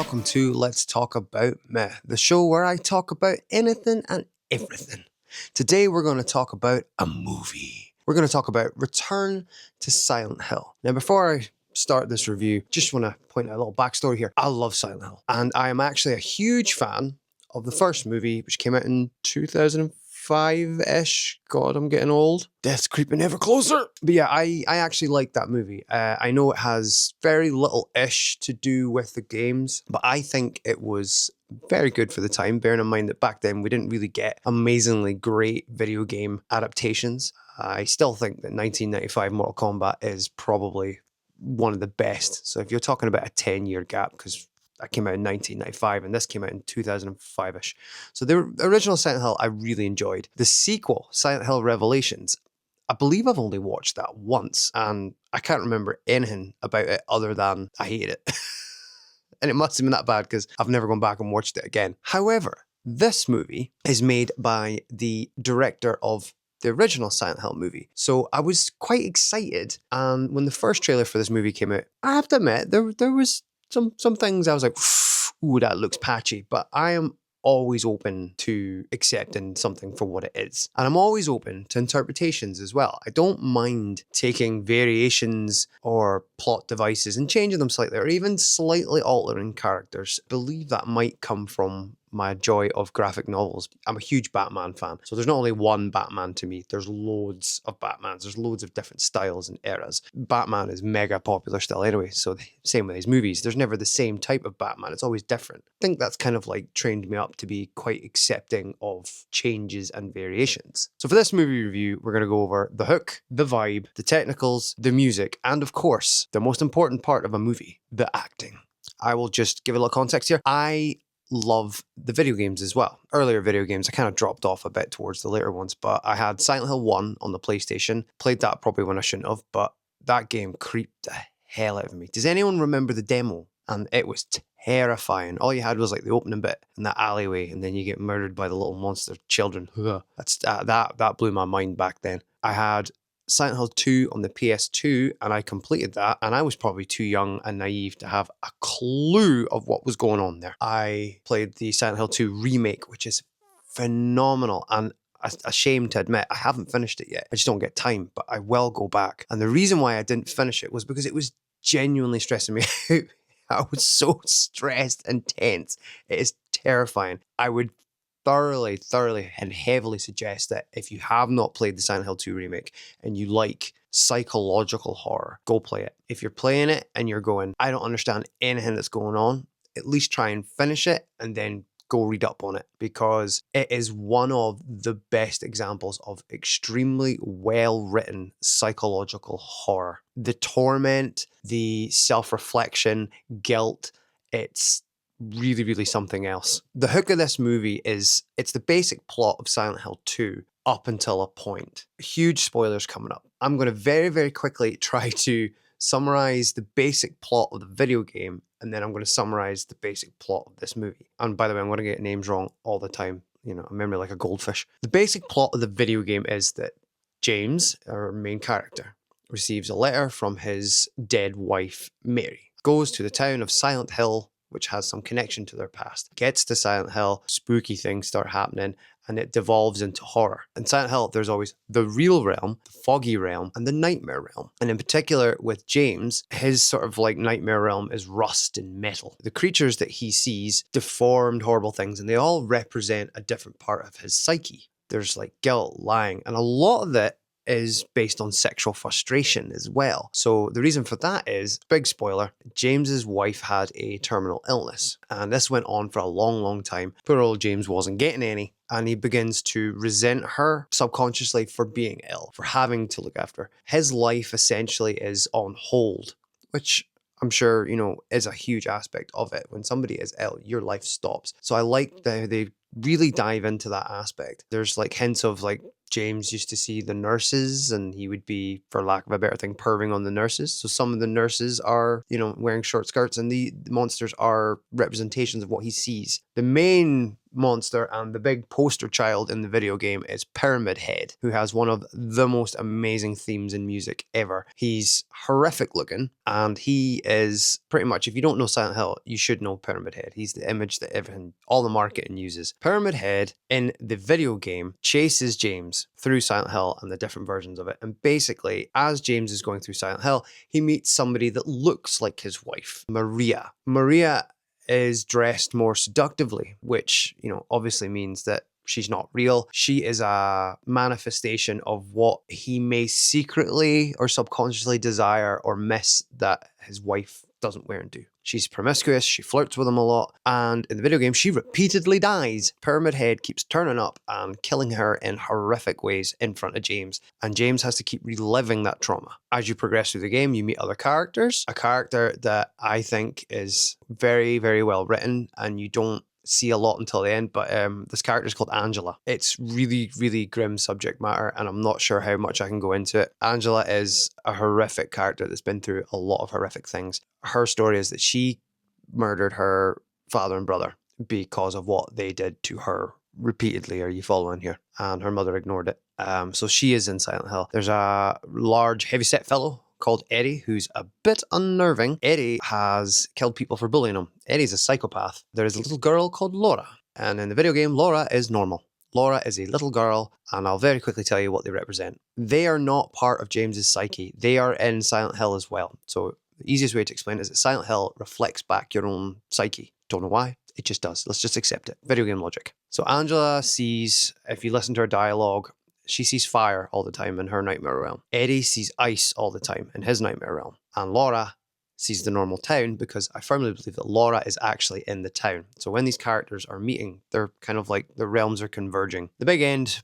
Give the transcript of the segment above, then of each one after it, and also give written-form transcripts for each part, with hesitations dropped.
welcome to Let's Talk About Meh, the show where I talk about anything and everything. Today we're going to talk about a movie. We're going to talk about Return to Silent Hill. Now, before I start this review, just want to point out a little backstory here. I love Silent Hill, and I am actually a huge fan of the first movie, which came out in 2005-ish. God, I'm getting old. Death's creeping ever closer. But yeah, I actually like that movie. I know it has very little-ish to do with the games, but I think it was very good for the time, bearing in mind that back then we didn't really get amazingly great video game adaptations. I still think that 1995 Mortal Kombat is probably one of the best. So if you're talking about a 10-year gap, because that came out in 1995 and this came out in 2005-ish. So the original Silent Hill I really enjoyed. The sequel, Silent Hill Revelations, I believe I've only watched that once and I can't remember anything about it other than I hate it. And it must have been that bad because I've never gone back and watched it again. However, this movie is made by the director of the original Silent Hill movie. So I was quite excited. And when the first trailer for this movie came out, I have to admit, there was some things I was like, ooh, that looks patchy. But I am always open to accepting something for what it is. And I'm always open to interpretations as well. I don't mind taking variations or plot devices and changing them slightly, or even slightly altering characters. I believe that might come from my joy of graphic novels. I'm a huge Batman fan. So there's not only one Batman to me, there's loads of Batmans. There's loads of different styles and eras. Batman is mega popular still anyway, so same with these movies. There's never the same type of Batman. It's always different. I think that's kind of like trained me up to be quite accepting of changes and variations. So for this movie review, we're going to go over the hook, the vibe, the technicals, the music, and of course, the most important part of a movie, the acting. I will just give a little context here. I love the video games as well. Earlier video games, I kind of dropped off a bit towards the later ones, but I had Silent Hill 1 on the PlayStation. Played that probably when I shouldn't have, but that game creeped the hell out of me. Does anyone remember the demo? And it was terrifying. All you had was like the opening bit in that alleyway, and then you get murdered by the little monster children. That blew my mind back then. I had Silent Hill 2 on the PS2 and I completed that, and I was probably too young and naive to have a clue of what was going on there. I played the Silent Hill 2 remake, which is phenomenal, and ashamed to admit I haven't finished it yet. I just don't get time, but I will go back. And the reason why I didn't finish it was because it was genuinely stressing me out. I was so stressed and tense. It is terrifying. I would thoroughly and heavily suggest that if you have not played the Silent Hill 2 remake and you like psychological horror, go play it. If you're playing it and you're going, I don't understand anything that's going on, at least try and finish it and then go read up on it, because it is one of the best examples of extremely well-written psychological horror. The torment, the self-reflection, guilt, it's really something else. The hook of this movie is, it's the basic plot of Silent Hill 2 up until a point. Huge spoilers coming up. I'm going to very quickly try to summarize the basic plot of the video game, and then I'm going to summarize the basic plot of this movie. And by the way, I'm going to get names wrong all the time. You know, I remember like a goldfish. The basic plot of the video game is that James, our main character, receives a letter from his dead wife, Mary. Goes to the town of Silent Hill, which has some connection to their past. Gets to Silent Hill, spooky things start happening, and it devolves into horror. In Silent Hill, there's always the real realm, the foggy realm, and the nightmare realm. And in particular with James, his sort of like nightmare realm is rust and metal. The creatures that he sees, deformed, horrible things, and they all represent a different part of his psyche. There's like guilt, lying, and a lot of it is based on sexual frustration as well. So the reason for that is, big spoiler, James's wife had a terminal illness, and this went on for a long time. Poor old James wasn't getting any, and he begins to resent her subconsciously for being ill, for having to look after her. His life essentially is on hold, which I'm sure, you know, is a huge aspect of it. When somebody is ill, your life stops. So I like that they really dive into that aspect. There's like hints of like James used to see the nurses and he would be, for lack of a better thing, perving on the nurses. So some of the nurses are, you know, wearing short skirts, and the monsters are representations of what he sees. The main monster, and the big poster child in the video game is Pyramid Head, who has one of the most amazing themes in music ever. He's horrific looking, and he is pretty much, if you don't know Silent Hill, you should know Pyramid Head. He's the image that all the marketing uses. Pyramid Head in the video game chases James through Silent Hill and the different versions of it. And basically, as James is going through Silent Hill, he meets somebody that looks like his wife, Maria. Maria is dressed more seductively, which, obviously means that she's not real. She is a manifestation of what he may secretly or subconsciously desire or miss that his wife doesn't wear and do. She's promiscuous, she flirts with him a lot, and in the video game, she repeatedly dies. Pyramid Head keeps turning up and killing her in horrific ways in front of James, and James has to keep reliving that trauma. As you progress through the game, you meet other characters. A character that I think is very, very well written, and you don't see a lot until the end, but this character is called Angela. It's really, really grim subject matter, and I'm not sure how much I can go into it. Angela is a horrific character that's been through a lot of horrific things. Her story is that she murdered her father and brother because of what they did to her repeatedly. Are you following here? And her mother ignored it. So she is in Silent Hill. There's a large, heavyset fellow called Eddie, who's a bit unnerving. Eddie has killed people for bullying him. Eddie's a psychopath. There's a little girl called Laura, and in the video game, Laura is normal. Laura is a little girl, and I'll very quickly tell you what they represent. They are not part of James's psyche. They are in Silent Hill as well. So the easiest way to explain it is that Silent Hill reflects back your own psyche. Don't know why. It just does. Let's just accept it. Video game logic. So Angela sees, if you listen to her dialogue, she sees fire all the time in her nightmare realm. Eddie sees ice all the time in his nightmare realm. And Laura sees the normal town, because I firmly believe that Laura is actually in the town. So when these characters are meeting, they're kind of like the realms are converging. The big end,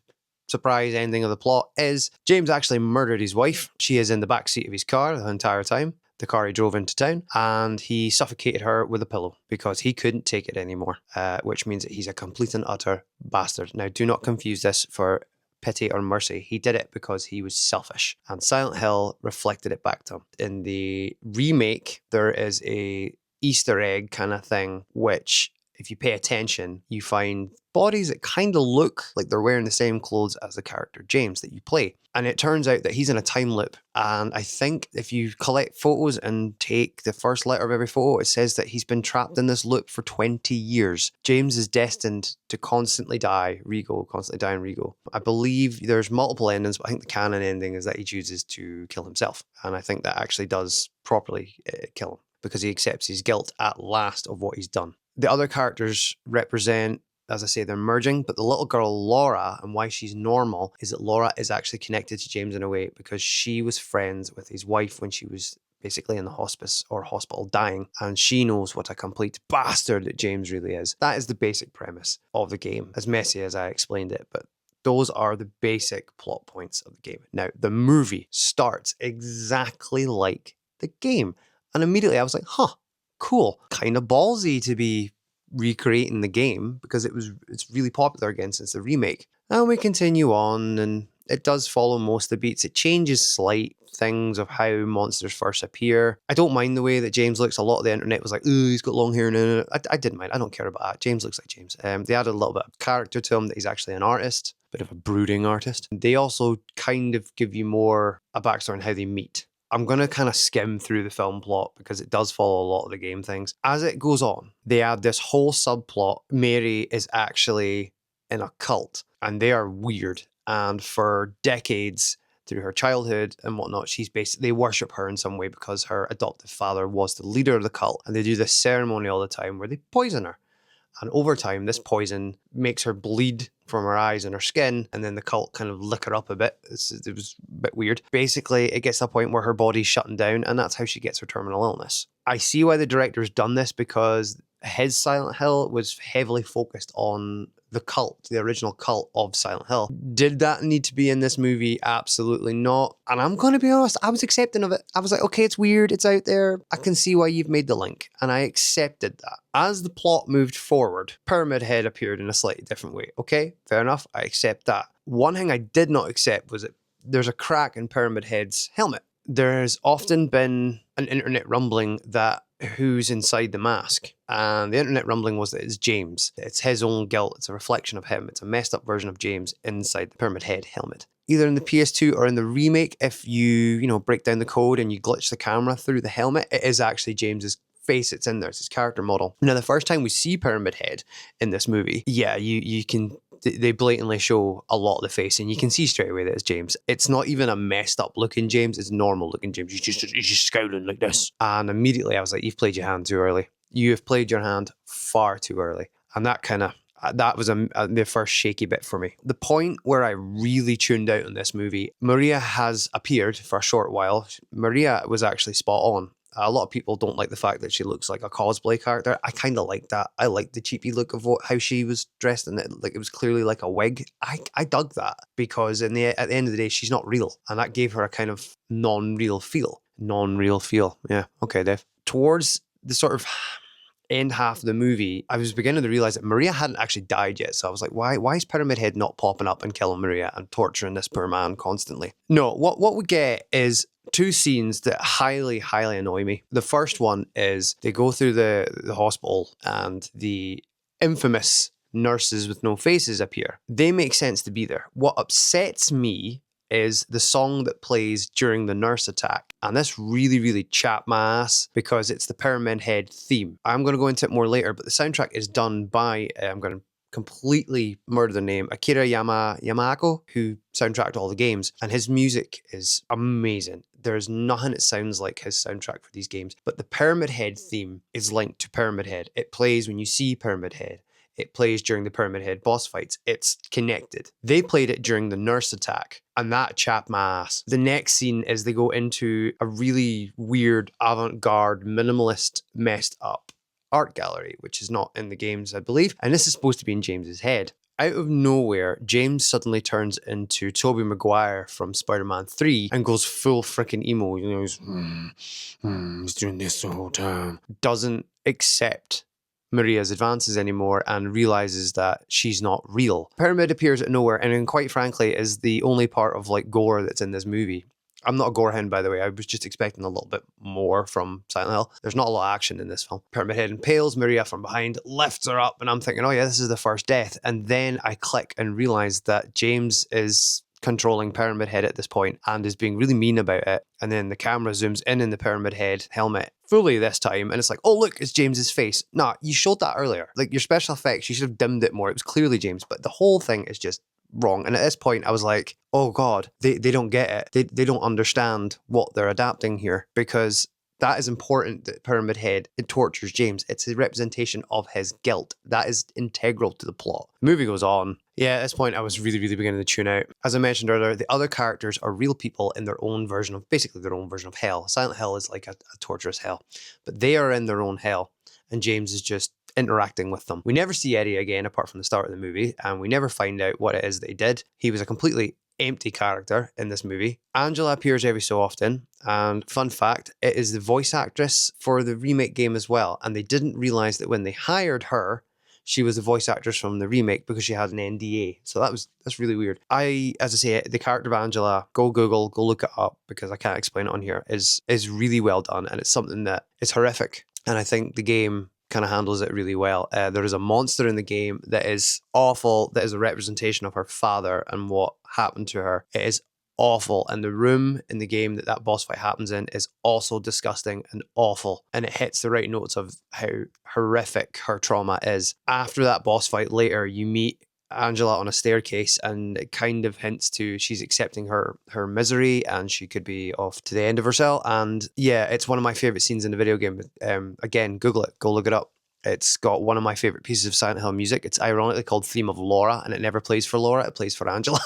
surprise ending of the plot is James actually murdered his wife. She is in the back seat of his car the entire time. The car he drove into town, and he suffocated her with a pillow because he couldn't take it anymore, which means that he's a complete and utter bastard. Now, do not confuse this for pity or mercy. He did it because he was selfish, and Silent Hill reflected it back to him. In the remake, there is a Easter egg kind of thing, which, if you pay attention, you find bodies that kind of look like they're wearing the same clothes as the character James that you play. And it turns out that he's in a time loop. And I think if you collect photos and take the first letter of every photo, it says that he's been trapped in this loop for 20 years. James is destined to constantly die, constantly die and rego. I believe there's multiple endings, but I think the canon ending is that he chooses to kill himself. And I think that actually does properly kill him, because he accepts his guilt at last of what he's done. The other characters represent, as I say, they're merging, but the little girl Laura, and why she's normal, is that Laura is actually connected to James in a way because she was friends with his wife when she was basically in the hospice or hospital dying, and she knows what a complete bastard that James really is. That is the basic premise of the game, as messy as I explained it, but those are the basic plot points of the game. Now, the movie starts exactly like the game, and immediately I was like, cool. Kind of ballsy to be recreating the game, because it's really popular again since the remake. And we continue on, and it does follow most of the beats. It changes slight things of how monsters first appear. I don't mind the way that James looks. A lot of the internet was like, "Ooh, he's got long hair." No. I didn't mind. I don't care about that. James looks like James. They added a little bit of character to him, that he's actually an artist, a bit of a brooding artist. They also kind of give you more a backstory on how they meet. I'm going to kind of skim through the film plot because it does follow a lot of the game things. As it goes on, they add this whole subplot. Mary is actually in a cult, and they are weird. And for decades, through her childhood and whatnot, they worship her in some way because her adoptive father was the leader of the cult. And they do this ceremony all the time where they poison her. And over time, this poison makes her bleed from her eyes and her skin, and then the cult kind of lick her up a bit. It was a bit weird. Basically, it gets to a point where her body's shutting down, and that's how she gets her terminal illness. I see why the director's done this, because his Silent Hill was heavily focused on the cult, the original cult of Silent Hill. Did that need to be in this movie? Absolutely not. And I'm going to be honest, I was accepting of it. I was like, okay, it's weird, it's out there. I can see why you've made the link. And I accepted that. As the plot moved forward, Pyramid Head appeared in a slightly different way. Okay, fair enough. I accept that. One thing I did not accept was that there's a crack in Pyramid Head's helmet. there's often been an internet rumbling that who's inside the mask. And the internet rumbling was that it's James. It's his own guilt. It's a reflection of him. It's a messed up version of James inside the Pyramid Head helmet. Either in the PS2 or in the remake, if you break down the code and you glitch the camera through the helmet, it is actually James's face. It's in there. It's his character model. Now, the first time we see Pyramid Head in this movie, you can... They blatantly show a lot of the face, and you can see straight away that it's James. It's not even a messed up looking James. It's normal looking James. He's just scowling like this. And immediately I was like, you've played your hand too early. You have played your hand far too early. And that was the first shaky bit for me. The point where I really tuned out on this movie, Maria has appeared for a short while. Maria was actually spot on. A lot of people don't like the fact that she looks like a cosplay character. I kind of like that. I like the cheapy look of how she was dressed, and it was clearly like a wig. I dug that because at the end of the day, she's not real, and that gave her a kind of non-real feel. Yeah, okay, Dave. Towards the sort of end half of the movie, I was beginning to realize that Maria hadn't actually died yet. So I was like, why is Pyramid Head not popping up and killing Maria and torturing this poor man constantly? No, what we get is two scenes that highly, highly annoy me. The first one is they go through the hospital and the infamous nurses with no faces appear. They make sense to be there. What upsets me is the song that plays during the nurse attack. And this really, really chapped my ass because it's the Pyramid Head theme. I'm going to go into it more later, but the soundtrack is done by, I'm going to completely murder the name, Akira Yamaako, who soundtracked all the games. And his music is amazing. There's nothing that sounds like his soundtrack for these games. But the Pyramid Head theme is linked to Pyramid Head. It plays when you see Pyramid Head. It plays during the Pyramid Head boss fights. It's connected. They played it during the nurse attack, and that chapped my ass. The next scene is they go into a really weird, avant-garde, minimalist, messed up art gallery, which is not in the games, I believe. And this is supposed to be in James's head. Out of nowhere, James suddenly turns into Tobey Maguire from Spider-Man 3 and goes full freaking emo. He's doing this the whole time. Doesn't accept Maria's advances anymore and realizes that she's not real. Pyramid appears out of nowhere, and quite frankly is the only part of gore that's in this movie. I'm not a gore hound, by the way. I was just expecting a little bit more from Silent Hill. There's not a lot of action in this film. Pyramid Head impales Maria from behind, lifts her up, and I'm thinking, oh yeah, this is the first death. And then I click and realize that James is controlling Pyramid Head at this point and is being really mean about it. And then the camera zooms in the Pyramid Head helmet fully this time, and it's like, oh look, it's James's face. Nah, you showed that earlier. Your special effects, you should have dimmed it more. It was clearly James, but the whole thing is just wrong. And at this point I was like, oh god, they don't get it. They don't understand what they're adapting here, because that is important that Pyramid Head, it tortures James. It's a representation of his guilt. That is integral to the plot. The movie goes on. Yeah, at this point, I was really, really beginning to tune out. As I mentioned earlier, the other characters are real people in their own version of, basically their own version of hell. Silent Hill is like a torturous hell, but they are in their own hell, and James is just interacting with them. We never see Eddie again, apart from the start of the movie, and we never find out what it is that he did. He was a completely empty character in this movie. Angela appears every so often, and fun fact, it is the voice actress for the remake game as well, and they didn't realize that when they hired her, she was the voice actress from the remake because she had an NDA. So that's really weird. As I say, the character of Angela, go Google, go look it up, because I can't explain it on here, is really well done, and it's something that is horrific, and I think the game kind of handles it really well. There is a monster in the game that is awful, that is a representation of her father and what happened to her. It is awful, and the room in the game that boss fight happens in is also disgusting and awful, and it hits the right notes of how horrific her trauma is. After that boss fight later, you meet Angela on a staircase, and it kind of hints to she's accepting her misery, and she could be off to the end of herself. And yeah, it's one of my favorite scenes in the video game. Again, Google it, go look it up. It's got one of my favorite pieces of Silent Hill music. It's ironically called Theme of Laura, and it never plays for Laura, it plays for Angela.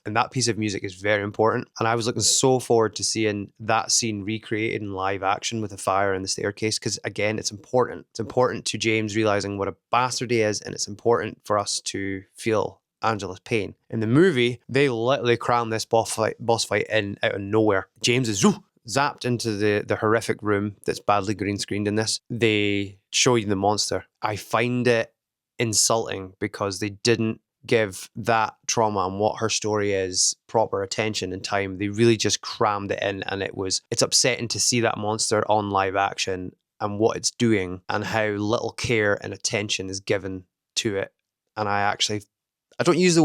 And that piece of music is very important. And I was looking so forward to seeing that scene recreated in live action with the fire and the staircase, because again, it's important. It's important to James realizing what a bastard he is, and it's important for us to feel Angela's pain. In the movie, they literally cram this boss fight in out of nowhere. James is zapped into the horrific room that's badly green screened in this. They show you the monster. I find it insulting because they didn't give that trauma and what her story is proper attention and time. They really just crammed it in, and it's upsetting to see that monster on live action and what it's doing and how little care and attention is given to it. And I don't use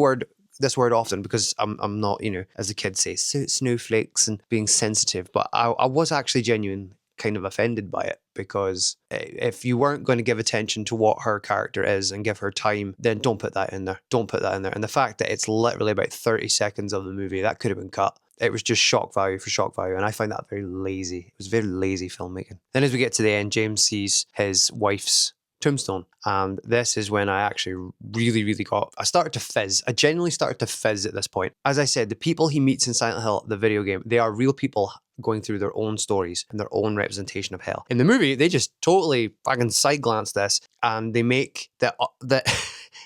this word often because I'm not, as the kids say, snowflakes and being sensitive, but I was actually genuine kind of offended by it, because if you weren't going to give attention to what her character is and give her time, then don't put that in there. Don't put that in there. And the fact that it's literally about 30 seconds of the movie, that could have been cut. It was just shock value for shock value, and I find that very lazy. It was very lazy filmmaking. Then as we get to the end, James sees his wife's tombstone, and this is when I actually really I started to fizz. I genuinely started to fizz at this point. As I said, the people he meets in Silent Hill, the video game, they are real people going through their own stories and their own representation of hell. In the movie, they just totally fucking side glance this, and they make that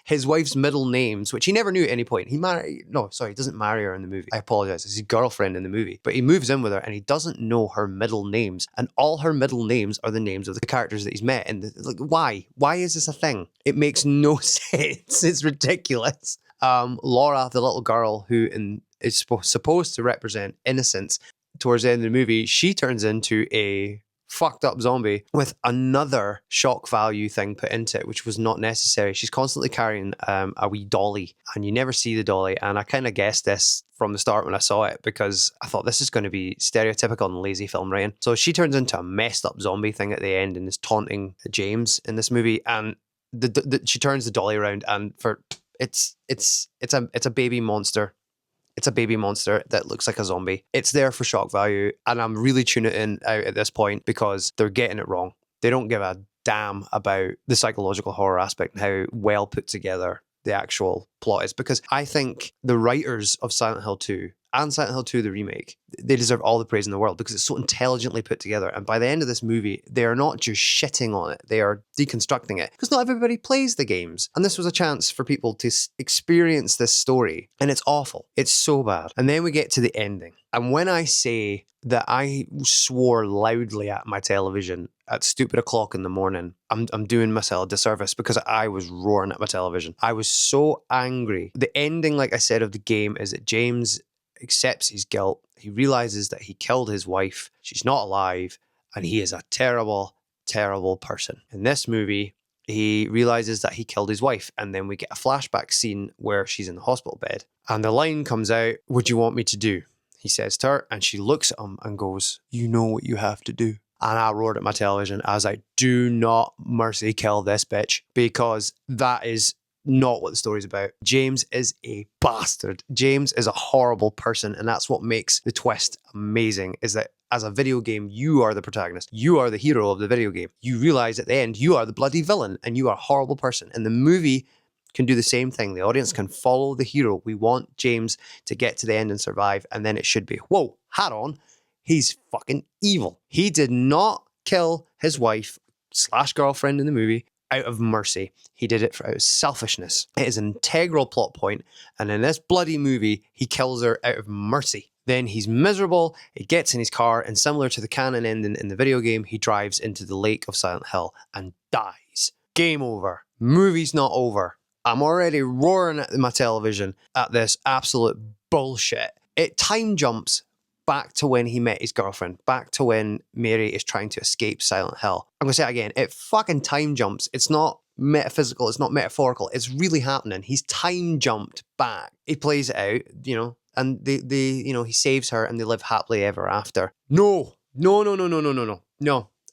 his wife's middle names, which he never knew at any point. He doesn't marry her in the movie. I apologize. It's his girlfriend in the movie. But he moves in with her and he doesn't know her middle names. And all her middle names are the names of the characters that he's met. And why? Why is this a thing? It makes no sense. It's ridiculous. Laura, the little girl who is supposed to represent innocence, towards the end of the movie, she turns into a fucked up zombie with another shock value thing put into it, which was not necessary. She's constantly carrying a wee dolly, and you never see the dolly. And I kind of guessed this from the start when I saw it, because I thought this is going to be stereotypical and lazy film writing. So she turns into a messed up zombie thing at the end and is taunting James in this movie, and she turns the dolly around, and it's a baby monster. It's a baby monster that looks like a zombie. It's there for shock value, and I'm really tuning it out at this point because they're getting it wrong. They don't give a damn about the psychological horror aspect and how well put together the actual plot is, because I think the writers of Silent Hill 2 and Silent Hill 2, the remake, they deserve all the praise in the world because it's so intelligently put together. And by the end of this movie, they are not just shitting on it, they are deconstructing it, because not everybody plays the games. And this was a chance for people to experience this story, and it's awful. It's so bad. And then we get to the ending. And when I say that I swore loudly at my television at stupid o'clock in the morning, I'm doing myself a disservice, because I was roaring at my television. I was so angry. The ending, like I said, of the game is that James accepts his guilt. He realizes that he killed his wife. She's not alive, and he is a terrible, terrible person. In this movie, he realizes that he killed his wife, and then we get a flashback scene where she's in the hospital bed, and the line comes out, "What do you want me to do?" He says to her, and she looks at him and goes, "You know what you have to do." And I roared at my television. I was like, do not mercy kill this bitch, because that is not what the story's about. James is a bastard. James is a horrible person, and that's what makes the twist amazing, is that as a video game, you are the protagonist. You are the hero of the video game. You realize at the end, you are the bloody villain, and you are a horrible person. And the movie can do the same thing. The audience can follow the hero. We want James to get to the end and survive, and then it should be, whoa, hat on, he's fucking evil. He did not kill his wife / girlfriend in the movie out of mercy. He did it out of selfishness. It is an integral plot point, and in this bloody movie, he kills her out of mercy. Then he's miserable, he gets in his car, and similar to the canon ending in the video game, he drives into the lake of Silent Hill and dies. Game over. Movie's not over. I'm already roaring at my television at this absolute bullshit. It time jumps back to when he met his girlfriend, back to when Mary is trying to escape Silent Hill. I'm going to say it again, it fucking time jumps. It's not metaphysical, it's not metaphorical, it's really happening. He's time jumped back. He plays it out, and he saves her and they live happily ever after. No,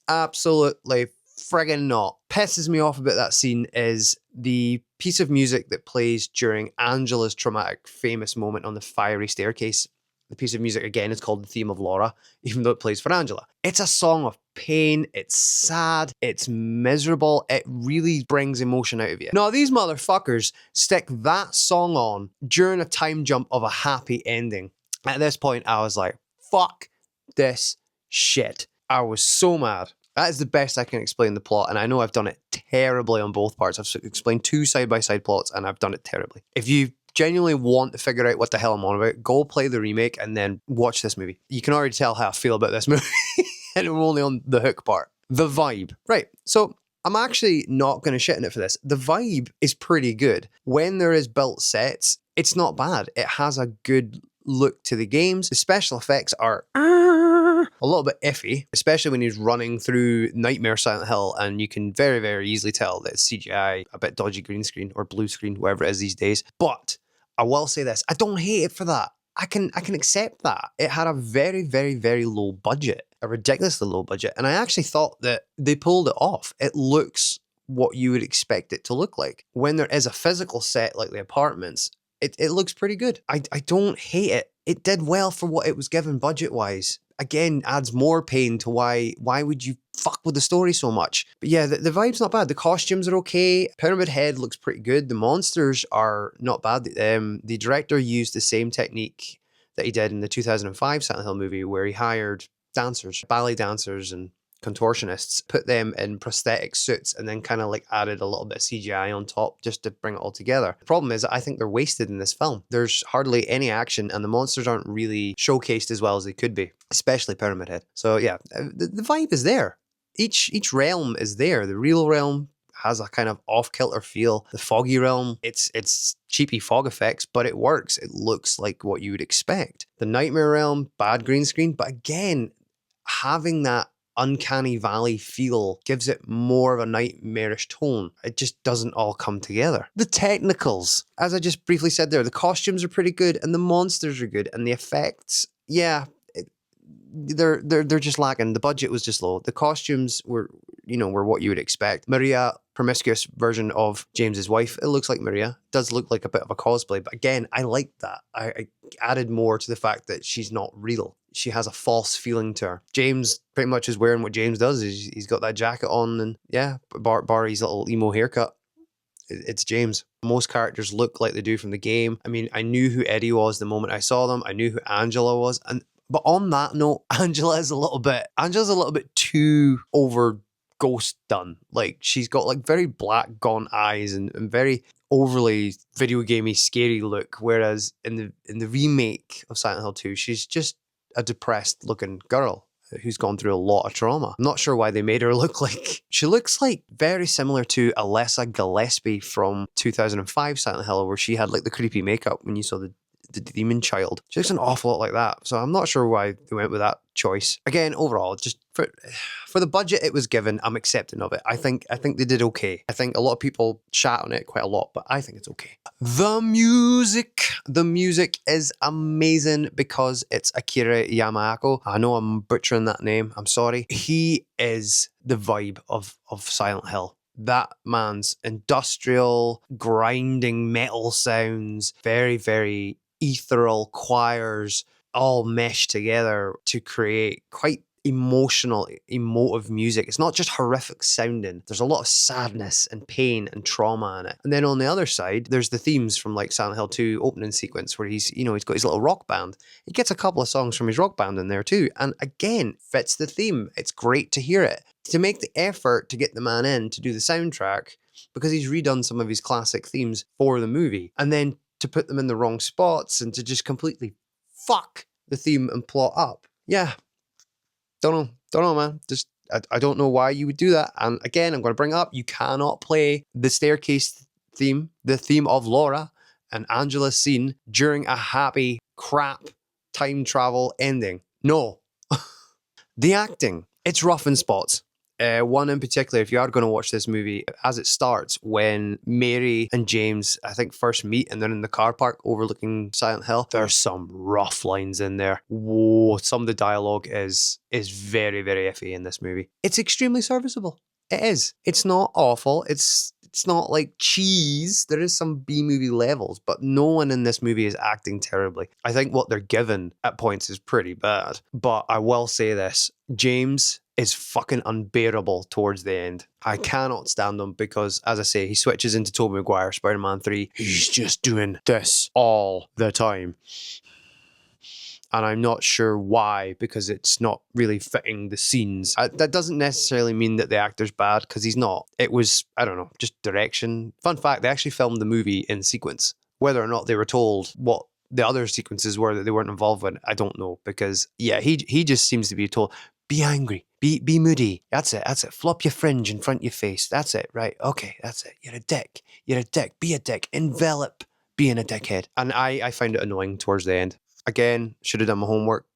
absolutely friggin' not. Pisses me off about that scene is the piece of music that plays during Angela's traumatic famous moment on the fiery staircase. The piece of music, again, is called The Theme of Laura, even though it plays for Angela. It's a song of pain, it's sad, it's miserable, it really brings emotion out of you. Now, these motherfuckers stick that song on during a time jump of a happy ending. At this point, I was like, fuck this shit. I was so mad. That is the best I can explain the plot, and I know I've done it terribly on both parts. I've explained 2 side-by-side plots, and I've done it terribly. If you genuinely want to figure out what the hell I'm on about, go play the remake and then watch this movie. You can already tell how I feel about this movie, and we're only on the hook part. The vibe. Right, so I'm actually not going to shit on it for this. The vibe is pretty good. When there is built sets, it's not bad. It has a good look to the games. The special effects are a little bit iffy, especially when he's running through Nightmare Silent Hill, and you can very, very easily tell that it's CGI, a bit dodgy green screen or blue screen, whatever it is these days. But I will say this, I don't hate it for that. I can accept that. It had a very, very, very low budget, a ridiculously low budget, and I actually thought that they pulled it off. It looks what you would expect it to look like. When there is a physical set like the apartments, it looks pretty good. I don't hate it. It did well for what it was given budget-wise. Again, adds more pain to why would you fuck with the story so much? But yeah, the vibe's not bad. The costumes are okay. Pyramid Head looks pretty good. The monsters are not bad. The director used the same technique that he did in the 2005 Silent Hill movie, where he hired dancers, ballet dancers and contortionists, put them in prosthetic suits, and then kind of like added a little bit of CGI on top just to bring it all together. The problem is that I think they're wasted in this film. There's hardly any action, and the monsters aren't really showcased as well as they could be, especially Pyramid Head. So yeah, the vibe is there. Each realm is there. The real realm has a kind of off-kilter feel. The foggy realm, it's cheapy fog effects, but it works. It looks like what you would expect. The nightmare realm, bad green screen, but again, having that uncanny valley feel gives it more of a nightmarish tone. It just doesn't all come together. The technicals, as I just briefly said there, the costumes are pretty good and the monsters are good, and the effects, yeah, they're just lacking. The budget was just low. The costumes were what you would expect. Maria, promiscuous version of James's wife. It looks like Maria. It does look like a bit of a cosplay, but again, I like that. I added more to the fact that she's not real. She has a false feeling to her. James pretty much is wearing what James does. He's got that jacket on, and yeah, bar his little emo haircut. It's James. Most characters look like they do from the game. I mean, I knew who Eddie was the moment I saw them. I knew who Angela was, but on that note, Angela's a little bit too over ghost done. Like, she's got like very black gaunt eyes and very overly video gamey scary look, whereas in the remake of Silent Hill 2, she's just a depressed looking girl who's gone through a lot of trauma. I'm not sure why they made her look like... She looks like very similar to Alessa Gillespie from 2005 Silent Hill, where she had like the creepy makeup when you saw the demon child. She looks an awful lot like that. So I'm not sure why they went with that choice. Again, overall, just for the budget it was given, I'm accepting of it. I think they did okay. I think a lot of people chat on it quite a lot, but I think it's okay. The music is amazing because it's Akira Yamaoka. I know I'm butchering that name. I'm sorry. He is the vibe of Silent Hill. That man's industrial, grinding metal sounds, very, very ethereal choirs, all meshed together to create quite emotive music. It's not just horrific sounding. There's a lot of sadness and pain and trauma in it. And then on the other side, there's the themes from like Silent Hill 2 opening sequence where he's got his little rock band. He gets a couple of songs from his rock band in there too. And again, fits the theme. It's great to hear it. To make the effort to get the man in to do the soundtrack, because he's redone some of his classic themes for the movie, and then to put them in the wrong spots and to just completely fuck the theme and plot up. Yeah. Don't know, man. Just, I don't know why you would do that. And again, I'm going to bring up, you cannot play the staircase theme, the theme of Laura and Angela's scene during a happy crap time travel ending. No. The acting, it's rough in spots. One in particular, if you are going to watch this movie, as it starts, when Mary and James, I think, first meet and they're in the car park overlooking Silent Hill, there's some rough lines in there. Whoa, some of the dialogue is very, very iffy in this movie. It's extremely serviceable. It is. It's not awful. It's not like cheese. There is some B-movie levels, but no one in this movie is acting terribly. I think what they're given at points is pretty bad. But I will say this, James is fucking unbearable towards the end. I cannot stand him because, as I say, he switches into Tobey Maguire, Spider-Man 3. He's just doing this all the time. And I'm not sure why, because it's not really fitting the scenes. That doesn't necessarily mean that the actor's bad, because he's not. It was, I don't know, just direction. Fun fact, they actually filmed the movie in sequence. Whether or not they were told what the other sequences were that they weren't involved with, I don't know. Because, yeah, he just seems to be told, be angry, Be moody. That's it. Flop your fringe in front of your face. That's it, right? Okay, that's it. You're a dick. Be a dick. Envelop being a dickhead. And I found it annoying towards the end. Again, should have done my homework.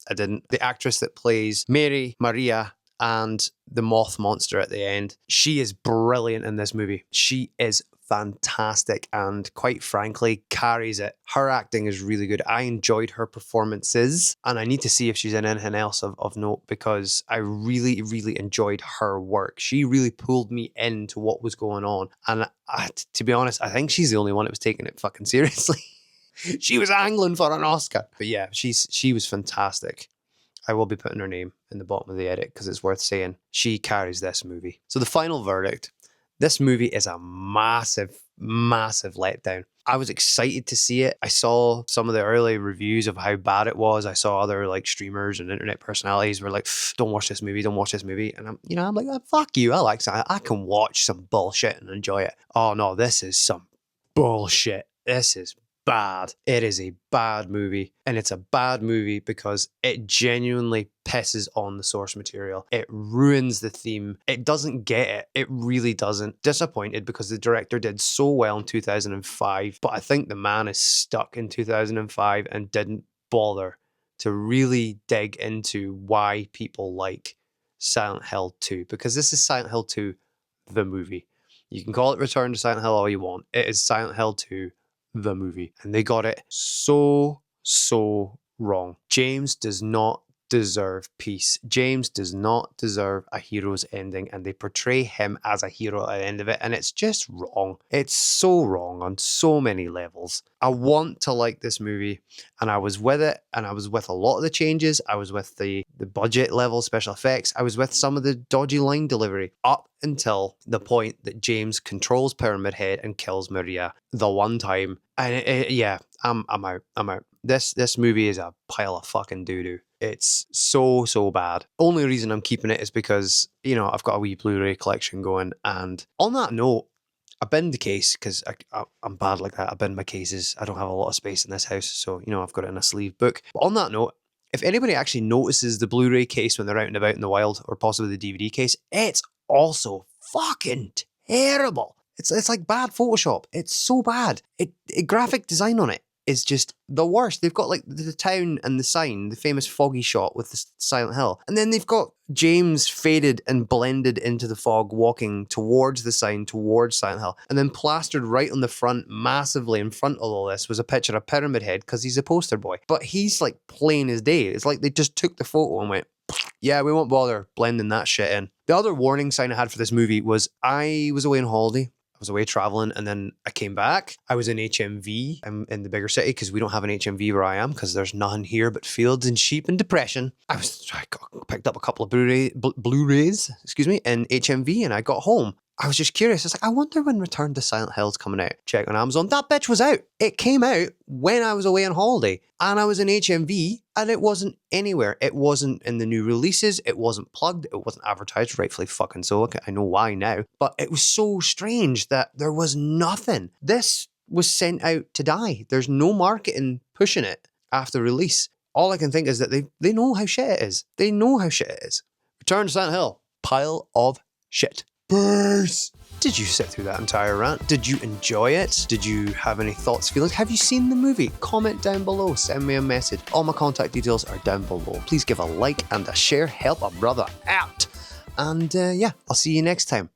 I didn't. The actress that plays Mary, Maria, and the moth monster at the end, she is brilliant in this movie. She is fantastic and quite frankly carries it. Her acting is really good. I enjoyed her performances and I need to see if she's in anything else of note because I really, really enjoyed her work. She really pulled me into what was going on. And to be honest, I think she's the only one that was taking it fucking seriously. She was angling for an Oscar. But yeah, she was fantastic. I will be putting her name in the bottom of the edit because it's worth saying. She carries this movie. So the final verdict. This movie is a massive, massive letdown. I was excited to see it. I saw some of the early reviews of how bad it was. I saw other like streamers and internet personalities were like, don't watch this movie. And I'm like, oh, fuck you. I like that. I can watch some bullshit and enjoy it. Oh no, this is some bullshit. This is bad. It is a bad movie. And it's a bad movie because it genuinely pisses on the source material. It ruins the theme. It doesn't get it. It really doesn't. Disappointed because the director did so well in 2005, but I think the man is stuck in 2005 and didn't bother to really dig into why people like Silent Hill 2, because this is Silent Hill 2, the movie. You can call it Return to Silent Hill all you want. It is Silent Hill 2, the movie. And they got it so wrong. James does not deserve peace. James does not deserve a hero's ending, and they portray him as a hero at the end of it, and it's just wrong. It's so wrong on so many levels. I want to like this movie, and I was with it, and I was with a lot of the changes. I was with the budget level special effects. I was with some of the dodgy line delivery up until the point that James controls Pyramid Head and kills Maria the one time. And yeah, I'm out. This movie is a pile of fucking doo-doo. It's so bad. Only reason I'm keeping it is because, I've got a wee Blu-ray collection going. And on that note, I binned the case because I'm bad like that. I bin my cases. I don't have a lot of space in this house. So, I've got it in a sleeve book. But on that note, if anybody actually notices the Blu-ray case when they're out and about in the wild, or possibly the DVD case, it's also fucking terrible. It's like bad Photoshop. It's so bad. Graphic design on it is just the worst. They've got like the town and the sign, the famous foggy shot with the Silent Hill. And then they've got James faded and blended into the fog walking towards the sign, towards Silent Hill. And then plastered right on the front, massively in front of all this, was a picture of Pyramid Head because he's a poster boy. But he's like plain as day. It's like they just took the photo and went, yeah, we won't bother blending that shit in. The other warning sign I had for this movie was I was away on holiday. I was away traveling and then I came back. I was in HMV. I'm in the bigger city because we don't have an HMV where I am because there's none here but fields and sheep and depression. I picked up a couple of Blu-rays, in HMV, and I got home. I was just curious. I was like, I wonder when Return to Silent Hill's coming out. Check on Amazon. That bitch was out. It came out when I was away on holiday and I was in HMV and it wasn't anywhere. It wasn't in the new releases. It wasn't plugged. It wasn't advertised, rightfully fucking so. Okay, I know why now. But it was so strange that there was nothing. This was sent out to die. There's no marketing pushing it after release. All I can think is that they know how shit it is. They know how shit it is. Return to Silent Hill. Pile of shit. Burst. Did you sit through that entire rant? Did you enjoy it? Did you have any thoughts, feelings? Have you seen the movie? Comment down below. Send me a message. All my contact details are down below. Please give a like and a share. Help a brother out. And yeah, I'll see you next time.